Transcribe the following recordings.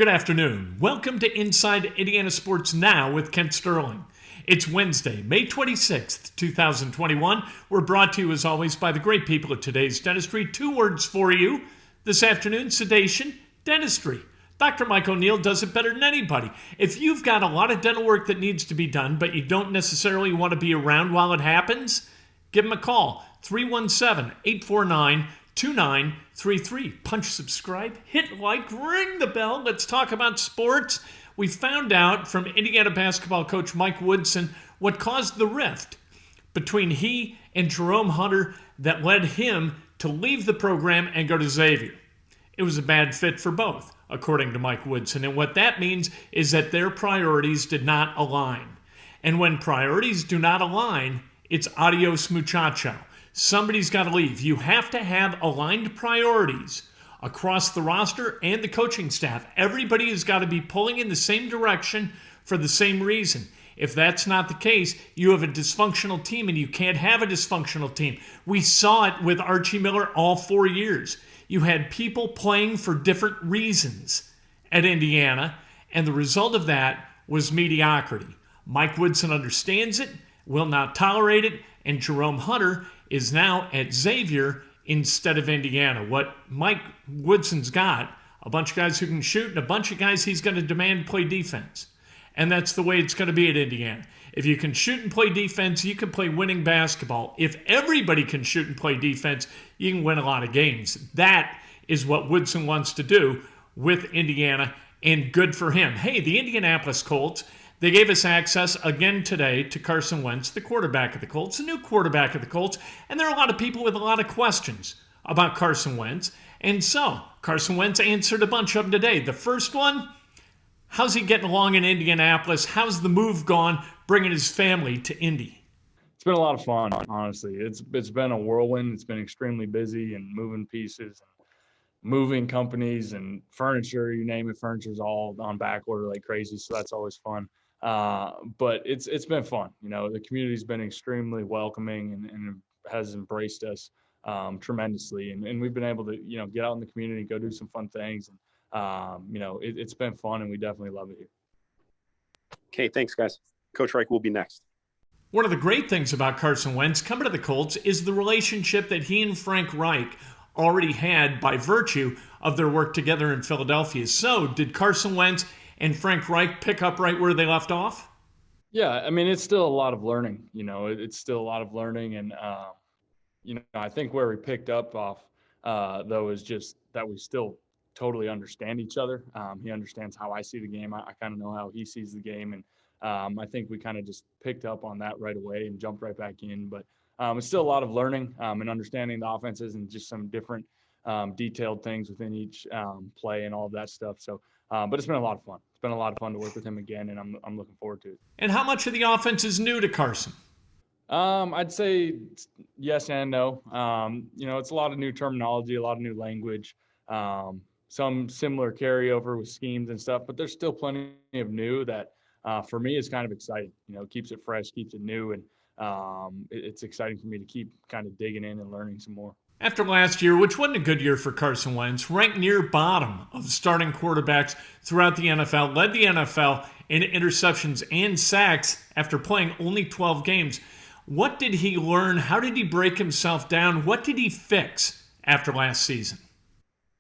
Good afternoon. Welcome to Inside Indiana Sports Now with Kent Sterling. It's Wednesday, May 26th, 2021. We're brought to you, as always, by the great people at Today's Dentistry. 2 words for you this afternoon: sedation, dentistry. Dr. Mike O'Neill does it better than anybody. If you've got a lot of dental work that needs to be done, but you don't necessarily want to be around while it happens, give him a call, 317-849-2933. Punch subscribe, hit like, ring the bell. Let's talk about sports. We found out from Indiana basketball coach Mike Woodson what caused the rift between he and Jerome Hunter that led him to leave the program and go to Xavier. It was a bad fit for both, according to Mike Woodson. And what that means is that their priorities did not align. And when priorities do not align, it's adios muchacho. Somebody's got to leave. You have to have aligned priorities across the roster and the coaching staff. Everybody has got to be pulling in the same direction for the same reason. If that's not the case, you have a dysfunctional team, and you can't have a dysfunctional team. We saw it with Archie Miller all 4 years. You had people playing for different reasons at Indiana, and the result of that was mediocrity. Mike Woodson understands it, will not tolerate it, and Jerome Hunter is now at Xavier instead of Indiana. What Mike Woodson's got, a bunch of guys who can shoot and a bunch of guys he's going to demand play defense. And that's the way it's going to be at Indiana. If you can shoot and play defense, you can play winning basketball. If everybody can shoot and play defense, you can win a lot of games. That is what Woodson wants to do with Indiana, and good for him. Hey, the Indianapolis Colts, they gave us access again today to Carson Wentz, the quarterback of the Colts, the new quarterback of the Colts. And there are a lot of people with a lot of questions about Carson Wentz. And so Carson Wentz answered a bunch of them today. The first one: how's he getting along in Indianapolis? How's the move gone, bringing his family to Indy? It's been a lot of fun, honestly. It's been a whirlwind. It's been extremely busy, and moving pieces, and moving companies, and furniture, you name it. Furniture's all on back order like crazy, so that's always fun. But it's been fun. You know, the community's been extremely welcoming and has embraced us tremendously. And we've been able to, get out in the community, go do some fun things. And, it's been fun, and we definitely love it here. Okay, thanks, guys. Coach Reich will be next. One of the great things about Carson Wentz coming to the Colts is the relationship that he and Frank Reich already had by virtue of their work together in Philadelphia. So did Carson Wentz and Frank Reich pick up right where they left off? Yeah, I mean, it's still a lot of learning. It's still a lot of learning. And, I think where we picked up off, though, is just that we still totally understand each other. He understands how I see the game. I kind of know how he sees the game. And I think we kind of just picked up on that right away and jumped right back in. But it's still a lot of learning and understanding the offenses and just some different detailed things within each play and all of that stuff. So, but it's been a lot of fun. It's been a lot of fun to work with him again, and I'm looking forward to it. And how much of the offense is new to Carson? I'd say yes and no. It's a lot of new terminology, a lot of new language, some similar carryover with schemes and stuff, but there's still plenty of new that for me is kind of exciting. Keeps it fresh, keeps it new, and it's exciting for me to keep kind of digging in and learning some more. After last year, which wasn't a good year for Carson Wentz, ranked near bottom of starting quarterbacks throughout the NFL, led the NFL in interceptions and sacks after playing only 12 games. What did he learn? How did he break himself down? What did he fix after last season?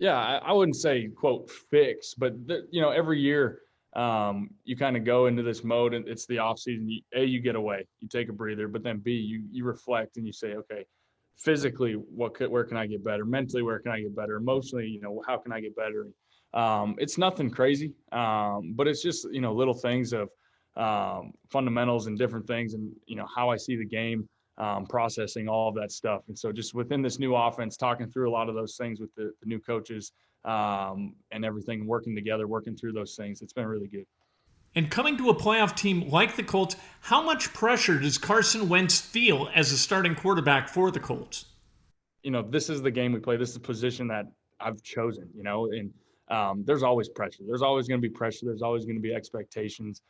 Yeah, I wouldn't say, quote, fix, but, every year you kind of go into this mode, and it's the offseason. You get away, you take a breather, but then B, you reflect and you say, okay, physically, where can I get better? Mentally, where can I get better? Emotionally, how can I get better? It's nothing crazy, but it's just, little things of fundamentals and different things, and, how I see the game, processing all of that stuff. And so just within this new offense, talking through a lot of those things with the new coaches and everything, working together, working through those things, it's been really good. And coming to a playoff team like the Colts, how much pressure does Carson Wentz feel as a starting quarterback for the Colts? This is the game we play. This is the position that I've chosen, and there's always pressure. There's always going to be pressure. There's always going to be expectations.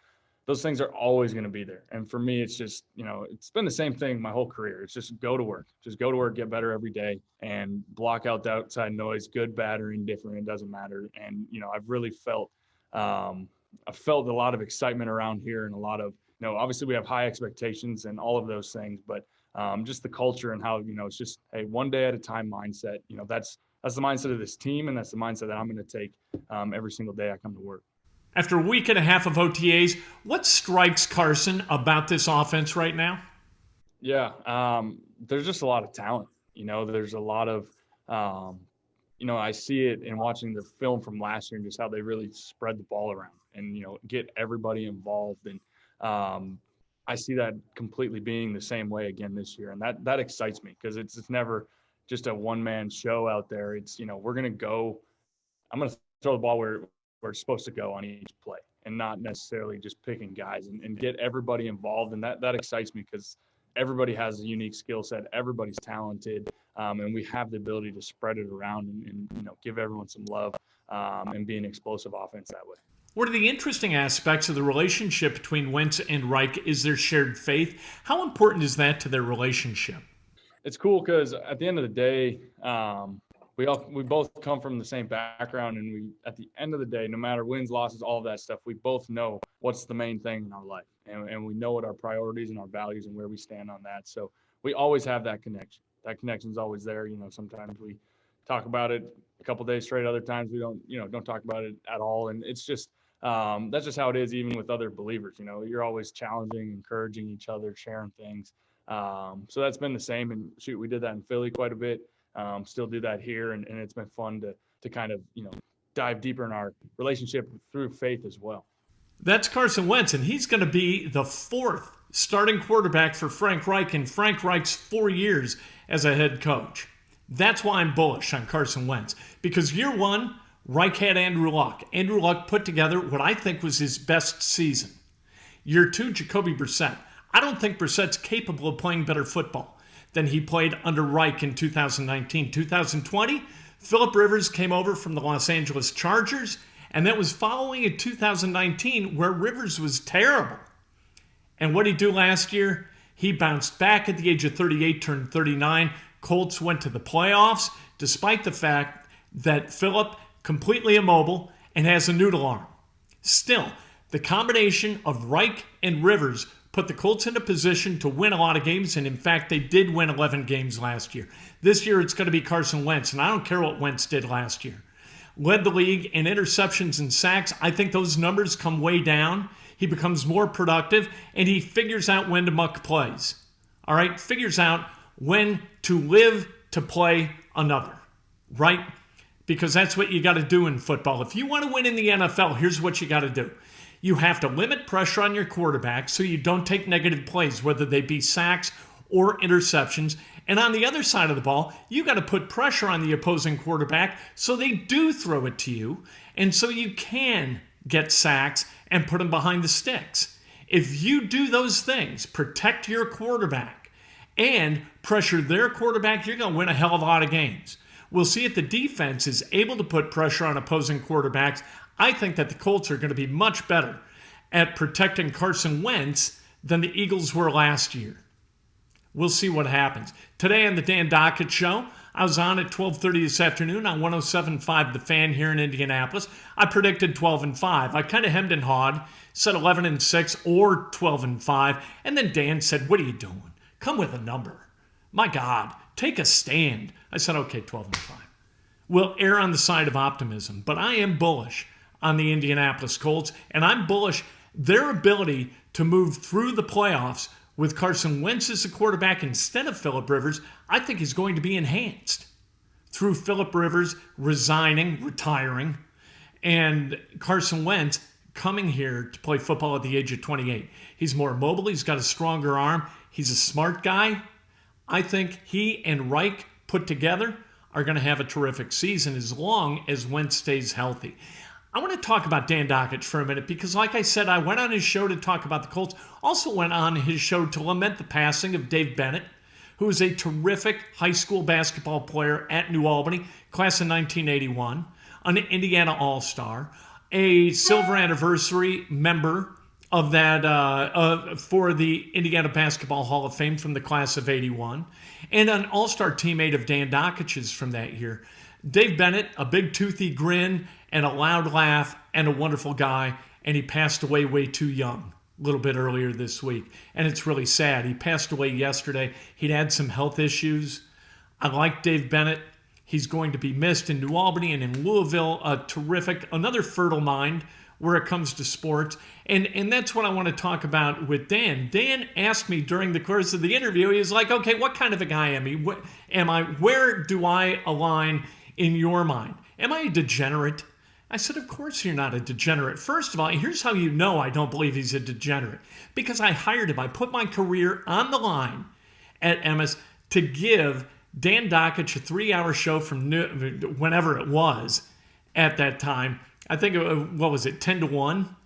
Those things are always going to be there. And for me, it's just, it's been the same thing my whole career. It's just go to work. Just go to work, get better every day, and block out the outside noise, good, bad, or indifferent. It doesn't matter. And, I've really felt I felt a lot of excitement around here and a lot of, obviously we have high expectations and all of those things, but just the culture and how, it's just, hey, one day at a time mindset. That's the mindset of this team, and that's the mindset that I'm going to take every single day I come to work. After a week and a half of OTAs, what strikes Carson about this offense right now? Yeah, there's just a lot of talent. There's a lot of, I see it in watching the film from last year and just how they really spread the ball around and, get everybody involved. And I see that completely being the same way again this year. And that excites me because it's never just a one-man show out there. It's, we're going to go – I'm going to throw the ball where it's supposed to go on each play and not necessarily just picking guys and get everybody involved. And that excites me because everybody has a unique skill set. Everybody's talented. And we have the ability to spread it around and give everyone some love and be an explosive offense that way. One of the interesting aspects of the relationship between Wentz and Reich is their shared faith. How important is that to their relationship? It's cool because at the end of the day, we both come from the same background, and we, at the end of the day, no matter wins, losses, all of that stuff, we both know what's the main thing in our life, and we know what our priorities and our values and where we stand on that. So we always have that connection. That connection is always there. Sometimes we talk about it a couple days straight. Other times we don't talk about it at all. And it's just that's just how it is, even with other believers. You're always challenging, encouraging each other, sharing things. So that's been the same. And shoot, we did that in Philly quite a bit. Still do that here, and it's been fun to kind of dive deeper in our relationship through faith as well. That's Carson Wentz, and he's going to be the fourth starting quarterback for Frank Reich in Frank Reich's 4 years as a head coach. That's why I'm bullish on Carson Wentz, because year one, Reich had Andrew Luck. Andrew Luck put together what I think was his best season. Year two, Jacoby Brissett. I don't think Brissett's capable of playing better football than he played under Reich in 2019. 2020, Phillip Rivers came over from the Los Angeles Chargers, and that was following a 2019 where Rivers was terrible. And what did he do last year? He bounced back at the age of 38, turned 39. Colts went to the playoffs, despite the fact that Phillip, completely immobile, and has a noodle arm. Still, the combination of Reich and Rivers put the Colts in a position to win a lot of games, and in fact, they did win 11 games last year. This year, it's going to be Carson Wentz, and I don't care what Wentz did last year. Led the league in interceptions and sacks. I think those numbers come way down. He becomes more productive, and he figures out when to muck plays. All right? Figures out when to live to play another, right? Because that's what you got to do in football. If you want to win in the NFL, here's what you got to do. You have to limit pressure on your quarterback so you don't take negative plays, whether they be sacks or interceptions. And on the other side of the ball, you got to put pressure on the opposing quarterback so they do throw it to you, and so you can get sacks and put them behind the sticks. If you do those things, protect your quarterback and pressure their quarterback, you're going to win a hell of a lot of games. We'll see if the defense is able to put pressure on opposing quarterbacks. I think that the Colts are going to be much better at protecting Carson Wentz than the Eagles were last year. We'll see what happens. Today on the Dan Dakich Show, I was on at 12:30 this afternoon on 107.5 The Fan here in Indianapolis. I predicted 12-5. I kind of hemmed and hawed, said 11-6 or 12-5, and then Dan said, "What are you doing? Come with a number. My God, take a stand." I said, "Okay, 12-5." We'll err on the side of optimism, but I am bullish on the Indianapolis Colts, and I'm bullish their ability to move through the playoffs with Carson Wentz as the quarterback instead of Phillip Rivers. I think is going to be enhanced through Phillip Rivers resigning, retiring, and Carson Wentz coming here to play football at the age of 28. He's more mobile. He's got a stronger arm. He's a smart guy. I think he and Reich put together are going to have a terrific season as long as Wentz stays healthy. I want to talk about Dan Dakich for a minute because, like I said, I went on his show to talk about the Colts. Also went on his show to lament the passing of Dave Bennett, who is a terrific high school basketball player at New Albany, class of 1981, an Indiana All-Star, a silver anniversary member of that for the Indiana Basketball Hall of Fame from the class of 81, and an all-star teammate of Dan Dakich's from that year. Dave Bennett, a big toothy grin and a loud laugh and a wonderful guy, and he passed away way too young a little bit earlier this week. And it's really sad. He passed away yesterday. He'd had some health issues. I like Dave Bennett. He's going to be missed in New Albany and in Louisville. A terrific, another fertile mind where it comes to sports. And that's what I want to talk about with Dan. Dan asked me during the course of the interview, he was like, okay, what kind of a guy am I? Where do I align in your mind? Am I a degenerate? I said, of course you're not a degenerate. First of all, here's how you know I don't believe he's a degenerate. Because I hired him. I put my career on the line at MS to give Dan Dakich a 3-hour show from whenever it was at that time. I think, what was it, 10 to 1?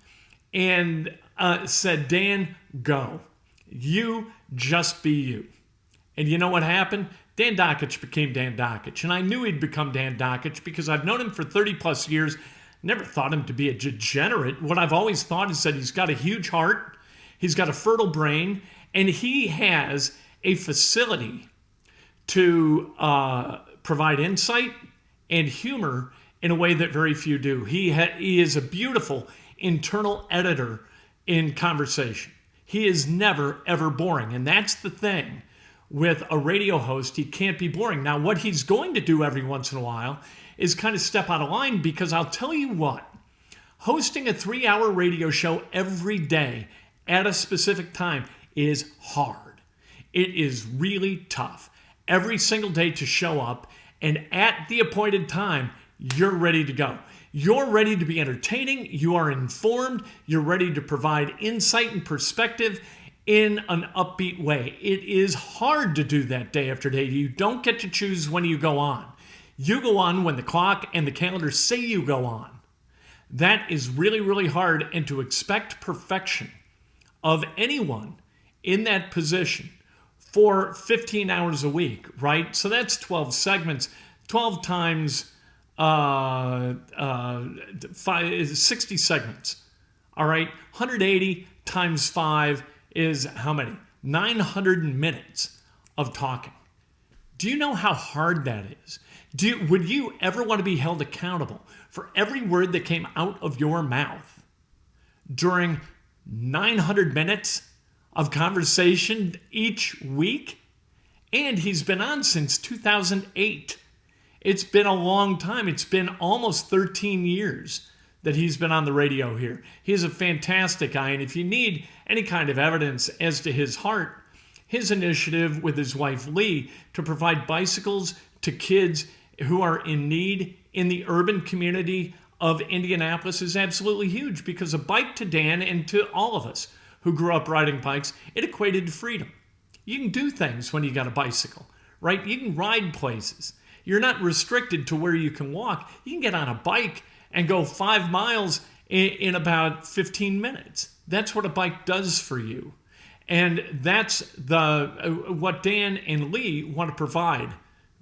And said, Dan, go. You just be you. And you know what happened? Dan Dakich became Dan Dakich. And I knew he'd become Dan Dakich because I've known him for 30 plus years. Never thought him to be a degenerate. What I've always thought is that he's got a huge heart. He's got a fertile brain. And he has a facility to provide insight and humor in a way that very few do. He is a beautiful internal editor in conversation. He is never, ever boring. And that's the thing with a radio host. He can't be boring. Now, what he's going to do every once in a while is kind of step out of line, because I'll tell you what, hosting a 3-hour radio show every day at a specific time is hard. It is really tough. Every single day to show up, and at the appointed time, you're ready to go. You're ready to be entertaining. You are informed. You're ready to provide insight and perspective in an upbeat way. It is hard to do that day after day. You don't get to choose when you go on. You go on when the clock and the calendar say you go on. That is really, really hard, and to expect perfection of anyone in that position for 15 hours a week, right? So that's 12 segments, 12 times 60 segments, all right? 180 times 5 is how many? 900 minutes of talking. Do you know how hard that is? Would you ever want to be held accountable for every word that came out of your mouth during 900 minutes of conversation each week? And he's been on since 2008. It's been a long time. It's been almost 13 years that he's been on the radio here. He's a fantastic guy, and if you need any kind of evidence as to his heart, his initiative with his wife Lee to provide bicycles to kids who are in need in the urban community of Indianapolis is absolutely huge, because a bike to Dan and to all of us who grew up riding bikes, it equated to freedom. You can do things when you got a bicycle, right? You can ride places. You're not restricted to where you can walk. You can get on a bike and go 5 miles in about 15 minutes. That's what a bike does for you. And that's what Dan and Lee want to provide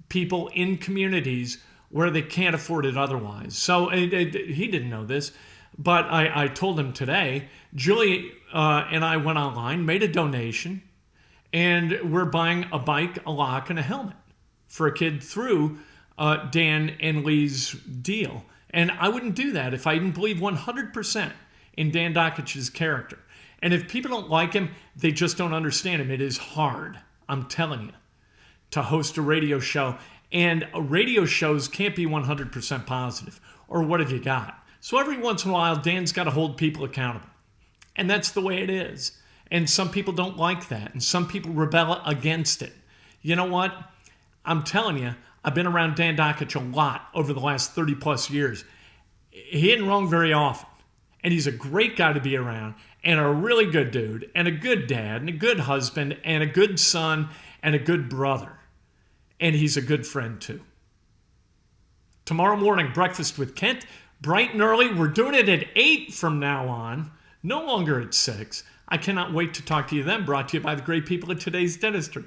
people in communities where they can't afford it otherwise. So he didn't know this, but I told him today. Julie and I went online, made a donation, and we're buying a bike, a lock, and a helmet for a kid through Dan and Lee's deal. And I wouldn't do that if I didn't believe 100% in Dan Dakich's character. And if people don't like him, they just don't understand him. It is hard, I'm telling you, to host a radio show. And radio shows can't be 100% positive. Or what have you got? So every once in a while, Dan's got to hold people accountable. And that's the way it is. And some people don't like that. And some people rebel against it. You know what? I'm telling you, I've been around Dan Dakich a lot over the last 30 plus years. He isn't wrong very often. And he's a great guy to be around, and a really good dude, and a good dad, and a good husband, and a good son, and a good brother. And he's a good friend too. Tomorrow morning, breakfast with Kent, bright and early. We're doing it at 8 from now on, no longer at 6. I cannot wait to talk to you then, brought to you by the great people at Today's Dentistry.